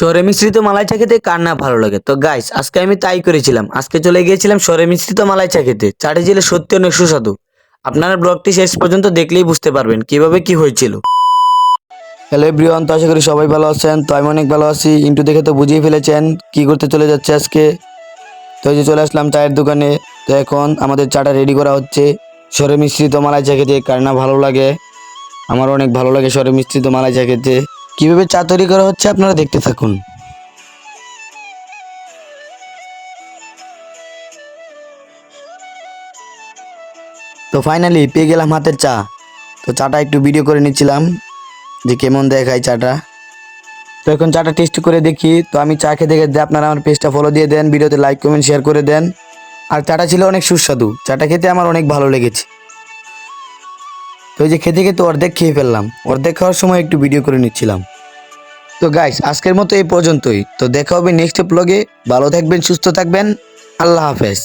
শহরে মিশ্রিত মালাই চা খেতে কার না ভালো লাগে? তো গাইস, আজকে আমি তাই করেছিলাম। আজকে চলে গিয়েছিলাম শহরে মিশ্রিত মালাই চা খেতে। চাটি ছিল সত্যি অনেক সুস্বাদু। আপনারা ব্লগটি শেষ পর্যন্ত দেখলেই বুঝতে পারবেন কিভাবে কি হয়েছিল। হ্যালো এভরিওয়ান, তো আশা করি সবাই ভালো আছেন। তো আমি অনেক ভালো আছি। ইন্টু দেখে তো বুঝিয়ে ফেলেছেন কি করতে চলে যাচ্ছে আজকে। তো এই যে চলে আসলাম চায়ের দোকানে। তো এখন আমাদের চাটা রেডি করা হচ্ছে। শহরে মিশ্রিত মালাই চা খেতে কার না ভালো লাগে? আমার অনেক ভালো লাগে শহরে মিশ্রিত মালাই চা খেতে। কিভাবে চা তৈরি করা হচ্ছে আপনারা দেখতে থাকুন। তো ফাইনালি পেয়ে গেলাম হাতের চা। তো চাটা একটু ভিডিও করে নিচ্ছিলাম যে কেমন দেখায় চাটা। তো এখন চাটা টেস্ট করে দেখি। তো আমি চা খেতে খেতে আপনারা আমার পেজটা ফলো দিয়ে দেন, ভিডিওতে লাইক কমেন্ট শেয়ার করে দেন। আর চাটা ছিল অনেক সুস্বাদু, চাটা খেতে আমার অনেক ভালো লেগেছে। তো এই যে খেতে খেতে অর্ধেক খেয়ে ফেললাম, অর্ধেক খাওয়ার সময় একটু ভিডিও করে নিচ্ছিলাম। তো গাইস, আজকের মতো এই পর্যন্তই। তো দেখা হবে নেক্সট ব্লগে। ভালো থাকবেন, সুস্থ থাকবেন। আল্লাহ হাফেজ।